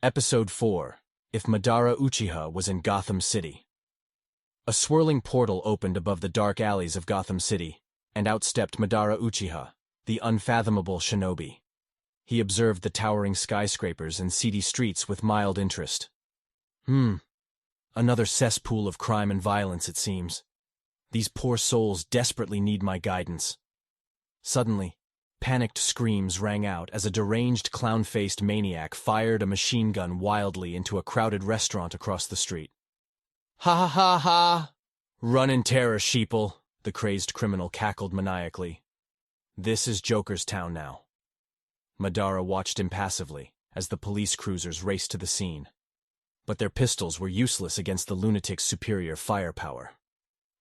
Episode 4. If Madara Uchiha was in Gotham City. A swirling portal opened above the dark alleys of Gotham City, and out stepped Madara Uchiha, the unfathomable shinobi. He observed the towering skyscrapers and seedy streets with mild interest. Another cesspool of crime and violence, it seems. These poor souls desperately need my guidance. Suddenly, panicked screams rang out as a deranged clown-faced maniac fired a machine gun wildly into a crowded restaurant across the street. "Ha ha ha ha! Run in terror, sheeple," the crazed criminal cackled maniacally. "This is Joker's town now." Madara watched impassively as the police cruisers raced to the scene. But their pistols were useless against the lunatic's superior firepower.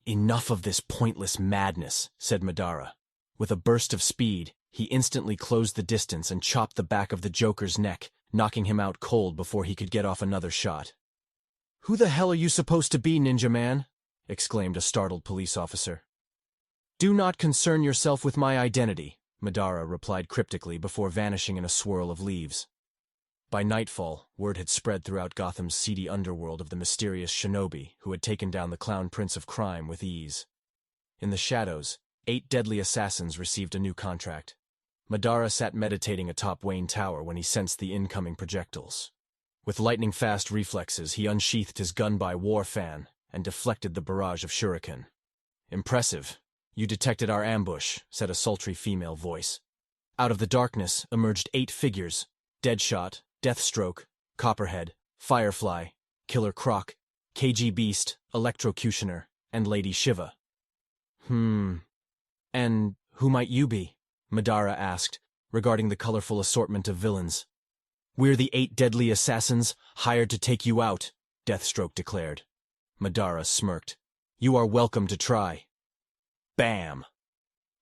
"Enough of this pointless madness," said Madara. With a burst of speed, he instantly closed the distance and chopped the back of the Joker's neck, knocking him out cold before he could get off another shot. "Who the hell are you supposed to be, Ninja Man?" exclaimed a startled police officer. "Do not concern yourself with my identity," Madara replied cryptically before vanishing in a swirl of leaves. By nightfall, word had spread throughout Gotham's seedy underworld of the mysterious shinobi who had taken down the clown prince of crime with ease. In the shadows, 8 deadly assassins received a new contract. Madara sat meditating atop Wayne Tower when he sensed the incoming projectiles. With lightning-fast reflexes, he unsheathed his gun-by war fan and deflected the barrage of shuriken. "Impressive. You detected our ambush," said a sultry female voice. Out of the darkness emerged 8 figures: Deadshot, Deathstroke, Copperhead, Firefly, Killer Croc, KG Beast, Electrocutioner, and Lady Shiva. "And who might you be?" Madara asked, regarding the colorful assortment of villains. "We're the 8 deadly assassins, hired to take you out," Deathstroke declared. Madara smirked. "You are welcome to try." Bam!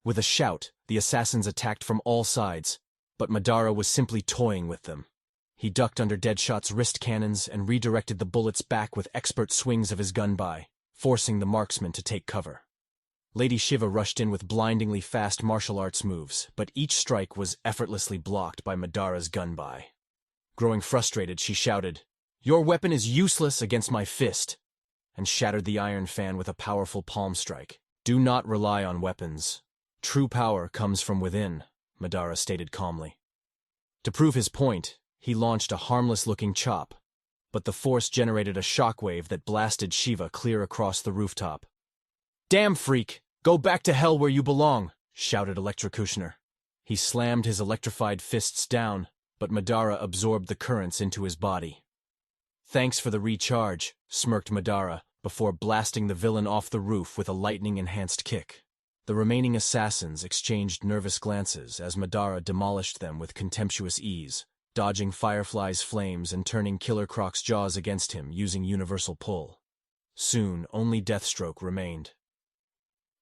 With a shout, the assassins attacked from all sides, but Madara was simply toying with them. He ducked under Deadshot's wrist cannons and redirected the bullets back with expert swings of his gun-by, forcing the marksman to take cover. Lady Shiva rushed in with blindingly fast martial arts moves, but each strike was effortlessly blocked by Madara's gun-by. Growing frustrated, she shouted, "Your weapon is useless against my fist," and shattered the iron fan with a powerful palm strike. "Do not rely on weapons. True power comes from within," Madara stated calmly. To prove his point, he launched a harmless-looking chop, but the force generated a shockwave that blasted Shiva clear across the rooftop. "Damn freak! Go back to hell where you belong!" shouted Electrocutioner. He slammed his electrified fists down, but Madara absorbed the currents into his body. "Thanks for the recharge," smirked Madara, before blasting the villain off the roof with a lightning-enhanced kick. The remaining assassins exchanged nervous glances as Madara demolished them with contemptuous ease, dodging Firefly's flames and turning Killer Croc's jaws against him using universal pull. Soon, only Deathstroke remained.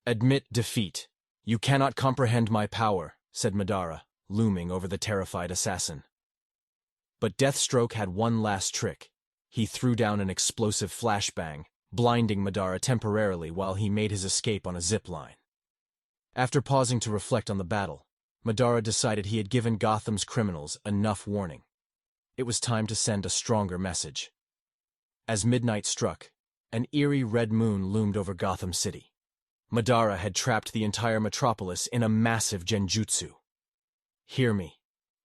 "Admit defeat. You cannot comprehend my power," said Madara, looming over the terrified assassin. But Deathstroke had one last trick. He threw down an explosive flashbang, blinding Madara temporarily while he made his escape on a zipline. After pausing to reflect on the battle, Madara decided he had given Gotham's criminals enough warning. It was time to send a stronger message. As midnight struck, an eerie red moon loomed over Gotham City. Madara had trapped the entire metropolis in a massive genjutsu. "Hear me,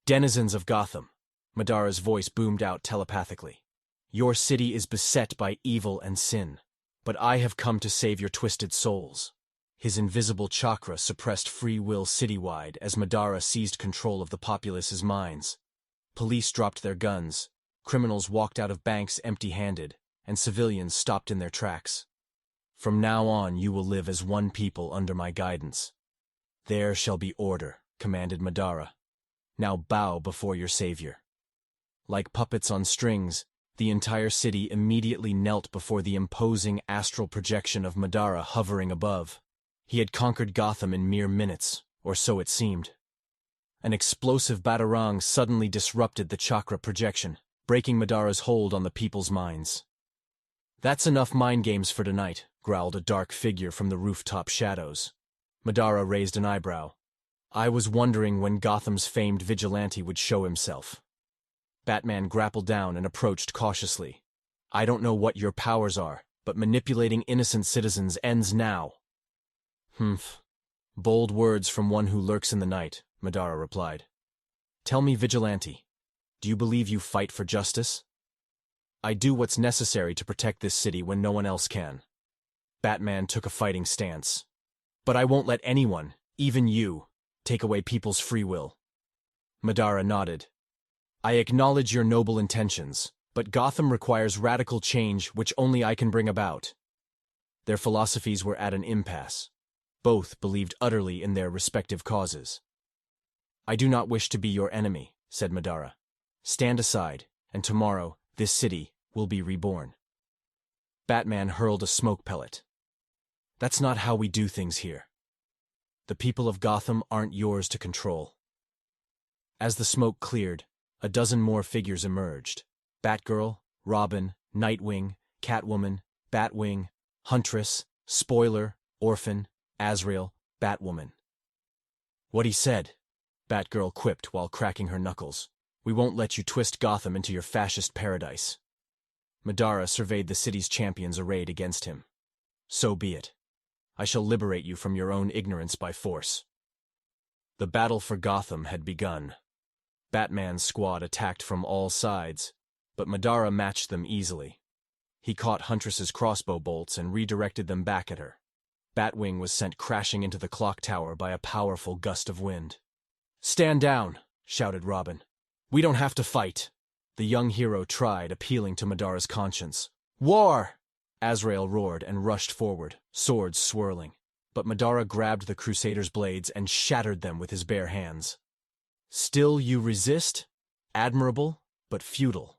denizens of Gotham," Madara's voice boomed out telepathically. "Your city is beset by evil and sin, but I have come to save your twisted souls." His invisible chakra suppressed free will citywide as Madara seized control of the populace's minds. Police dropped their guns, criminals walked out of banks empty-handed, and civilians stopped in their tracks. "From now on you will live as one people under my guidance. There shall be order," commanded Madara. "Now bow before your savior." Like puppets on strings, the entire city immediately knelt before the imposing astral projection of Madara hovering above. He had conquered Gotham in mere minutes, or so it seemed. An explosive batarang suddenly disrupted the chakra projection, breaking Madara's hold on the people's minds. "That's enough mind games for tonight," growled a dark figure from the rooftop shadows. Madara raised an eyebrow. "I was wondering when Gotham's famed vigilante would show himself." Batman grappled down and approached cautiously. I don't know what your powers are, but manipulating innocent citizens ends now. Humph. Bold words from one who lurks in the night, Madara replied. Tell me, Vigilante, do you believe you fight for justice? I do what's necessary to protect this city when no one else can. Batman took a fighting stance. But I won't let anyone, even you, take away people's free will. Madara nodded. I acknowledge your noble intentions, but Gotham requires radical change which only I can bring about. Their philosophies were at an impasse. Both believed utterly in their respective causes. I do not wish to be your enemy, said Madara. Stand aside, and tomorrow this city will be reborn. Batman hurled a smoke pellet. That's not how we do things here. The people of Gotham aren't yours to control. As the smoke cleared, a dozen more figures emerged. Batgirl, Robin, Nightwing, Catwoman, Batwing, Huntress, Spoiler, Orphan, Azrael, Batwoman. What he said, Batgirl quipped while cracking her knuckles. We won't let you twist Gotham into your fascist paradise. Madara surveyed the city's champions arrayed against him. So be it. I shall liberate you from your own ignorance by force. The battle for Gotham had begun. Batman's squad attacked from all sides, but Madara matched them easily. He caught Huntress's crossbow bolts and redirected them back at her. Batwing was sent crashing into the clock tower by a powerful gust of wind. Stand down, shouted Robin. We don't have to fight. The young hero tried, appealing to Madara's conscience. War! Azrael roared and rushed forward, swords swirling. But Madara grabbed the Crusaders' blades and shattered them with his bare hands. Still you resist? Admirable, but futile.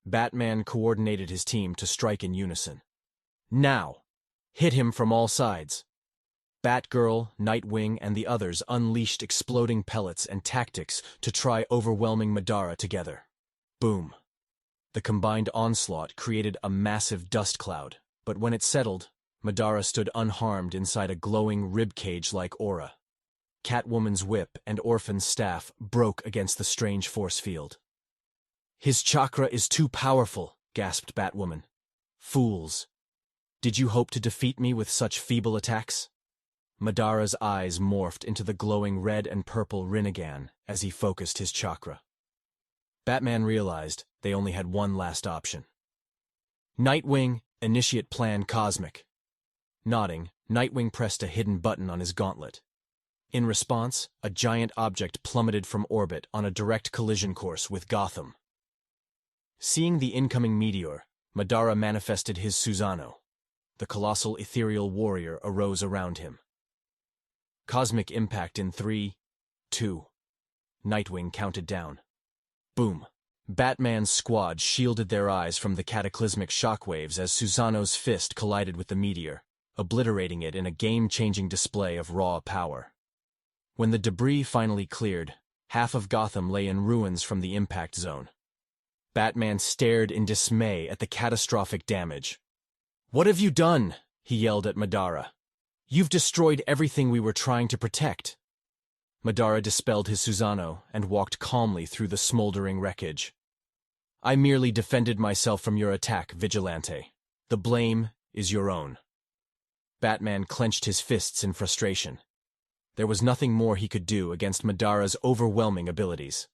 Batman coordinated his team to strike in unison. Now! Hit him from all sides. Batgirl, Nightwing, and the others unleashed exploding pellets and tactics to try overwhelming Madara together. Boom. The combined onslaught created a massive dust cloud, but when it settled, Madara stood unharmed inside a glowing ribcage-like aura. Catwoman's whip and Orphan's staff broke against the strange force field. His chakra is too powerful, gasped Batwoman. Fools. Did you hope to defeat me with such feeble attacks? Madara's eyes morphed into the glowing red and purple Rinnegan as he focused his chakra. Batman realized they only had one last option. Nightwing, initiate plan cosmic. Nodding, Nightwing pressed a hidden button on his gauntlet. In response, a giant object plummeted from orbit on a direct collision course with Gotham. Seeing the incoming meteor, Madara manifested his Susanoo. The colossal ethereal warrior arose around him. Cosmic impact in 3, 2. Nightwing counted down. Boom. Batman's squad shielded their eyes from the cataclysmic shockwaves as Susanoo's fist collided with the meteor, obliterating it in a game-changing display of raw power. When the debris finally cleared, half of Gotham lay in ruins from the impact zone. Batman stared in dismay at the catastrophic damage. What have you done? He yelled at Madara. You've destroyed everything we were trying to protect. Madara dispelled his Susanoo and walked calmly through the smoldering wreckage. I merely defended myself from your attack, Vigilante. The blame is your own. Batman clenched his fists in frustration. There was nothing more he could do against Madara's overwhelming abilities.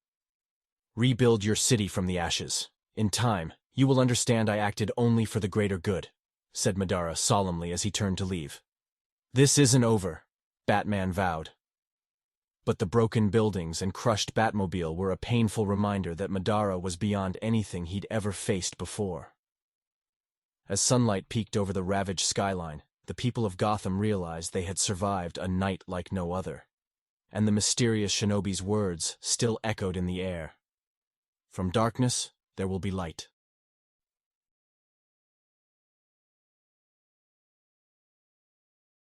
Rebuild your city from the ashes. In time, you will understand I acted only for the greater good, said Madara solemnly as he turned to leave. This isn't over, Batman vowed. But the broken buildings and crushed Batmobile were a painful reminder that Madara was beyond anything he'd ever faced before. As sunlight peeked over the ravaged skyline, the people of Gotham realized they had survived a night like no other, and the mysterious shinobi's words still echoed in the air. From darkness, there will be light.